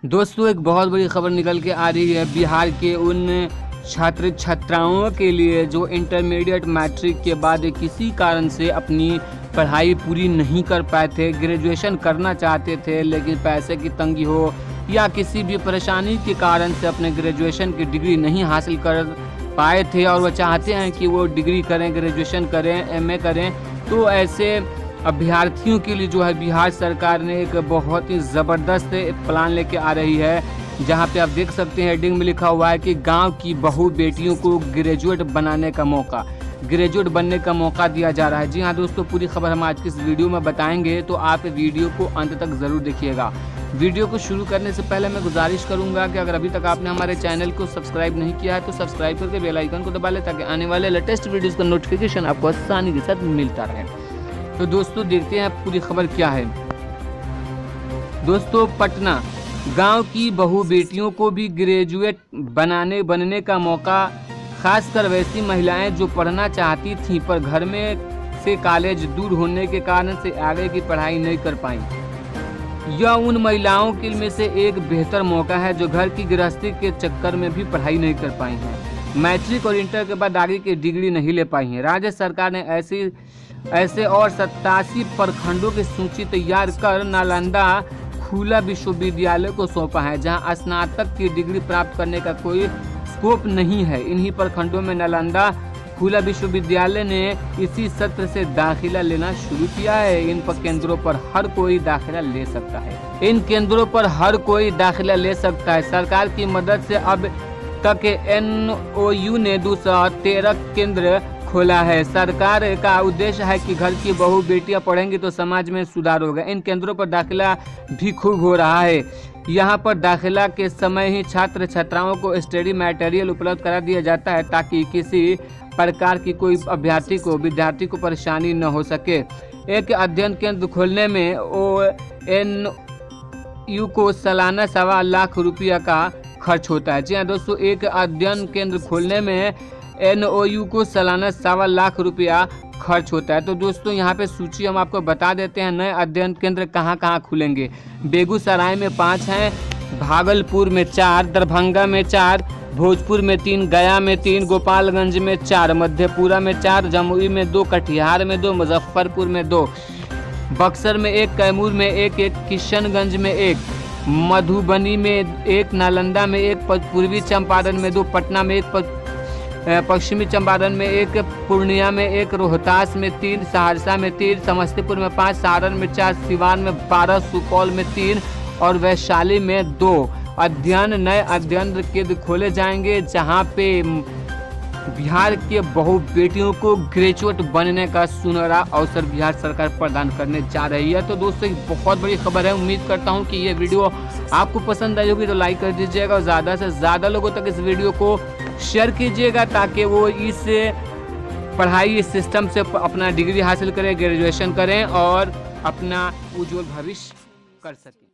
दोस्तों एक बहुत बड़ी खबर निकल के आ रही है बिहार के उन छात्र छात्राओं के लिए जो इंटरमीडिएट मैट्रिक के बाद किसी कारण से अपनी पढ़ाई पूरी नहीं कर पाए थे, ग्रेजुएशन करना चाहते थे लेकिन पैसे की तंगी हो या किसी भी परेशानी के कारण से अपने ग्रेजुएशन की डिग्री नहीं हासिल कर पाए थे और वो चाहते हैं कि वो डिग्री करें, ग्रेजुएशन करें, एमए करें। तो ऐसे अभ्यर्थियों के लिए जो है बिहार सरकार ने एक बहुत ही ज़बरदस्त प्लान लेके आ रही है, जहां पे आप देख सकते हैं हेडिंग में लिखा हुआ है कि गांव की बहू बेटियों को ग्रेजुएट बनने का मौका दिया जा रहा है। जी हाँ दोस्तों, पूरी खबर हम आज की इस वीडियो में बताएंगे, तो आप वीडियो को अंत तक ज़रूर देखिएगा। वीडियो को शुरू करने से पहले मैं गुजारिश करूंगा कि अगर अभी तक आपने हमारे चैनल को सब्सक्राइब नहीं किया है तो सब्सक्राइब करके बेल आइकन को दबा लें ताकि आने वाले लेटेस्ट वीडियोस का नोटिफिकेशन आपको आसानी के साथ मिलता रहे। तो दोस्तों देखते हैं पूरी खबर क्या है। दोस्तों पटना, गांव की बहू बेटियों को भी ग्रेजुएट बनने का मौका, खासकर वैसी महिलाएं जो पढ़ना चाहती थीं पर घर में से कॉलेज दूर होने के कारण से आगे की पढ़ाई नहीं कर पाई। यह उन महिलाओं के में से एक बेहतर मौका है जो घर की गृहस्थी के चक्कर में भी पढ़ाई नहीं कर पाई हैं, मैट्रिक और इंटर के बाद आगे की डिग्री नहीं ले पाई हैं। राज्य सरकार ने ऐसे और 87 प्रखंडों की सूची तैयार कर नालंदा खुला विश्वविद्यालय को सौंपा है, जहां स्नातक की डिग्री प्राप्त करने का कोई स्कोप नहीं है। इन्हीं प्रखंडों में नालंदा खुला विश्वविद्यालय ने इसी सत्र से दाखिला लेना शुरू किया है। इन केंद्रों पर हर कोई दाखिला ले सकता है। सरकार की मदद से अब तक NOU ने 213 केंद्र खोला है। सरकार का उद्देश्य है कि घर की बहू बेटियां पढ़ेंगी तो समाज में सुधार होगा। इन केंद्रों पर दाखिला भी खूब हो रहा है। यहाँ पर दाखिला के समय ही छात्र छात्राओं को स्टडी मटेरियल उपलब्ध करा दिया जाता है ताकि किसी प्रकार की कोई विद्यार्थी को परेशानी न हो सके। एक अध्ययन केंद्र खोलने में ONU को सालाना 1.25 लाख रुपया का खर्च होता है। जी हाँ दोस्तों, एक अध्ययन केंद्र खोलने में NOU को सालाना 1.25 लाख रुपया खर्च होता है। तो दोस्तों यहाँ पे सूची हम आपको बता देते हैं, नए अध्ययन केंद्र कहाँ कहाँ खुलेंगे। बेगूसराय में 5 हैं, भागलपुर में 4, दरभंगा में 4, भोजपुर में 3, गया में 3, गोपालगंज में 4, मधेपुरा में 4, जमुई में 2, कटिहार में 2, मुजफ्फरपुर में 2, बक्सर में 1, कैमूर में 1, किशनगंज में 1, मधुबनी में 1, नालंदा में 1, पूर्वी चंपारण में 2, पटना में 1, पश्चिमी चंपारण में 1, पूर्णिया में 1, रोहतास में 3, सहरसा में 3, समस्तीपुर में 5, सारण में 4, सिवान में 12, सुपौल में 3 और वैशाली में 2 नए अध्ययन केंद्र खोले जाएंगे, जहां पे बिहार के बहु बेटियों को ग्रेजुएट बनने का सुनहरा अवसर बिहार सरकार प्रदान करने जा रही है। तो दोस्तों एक बहुत बड़ी खबर है। उम्मीद करता हूं कि ये वीडियो आपको पसंद आई होगी, तो लाइक कर दीजिएगा और ज़्यादा से ज़्यादा लोगों तक इस वीडियो को शेयर कीजिएगा ताकि वो इस पढ़ाई सिस्टम से अपना डिग्री हासिल करें, ग्रेजुएशन करें और अपना उज्जवल भविष्य कर सकें।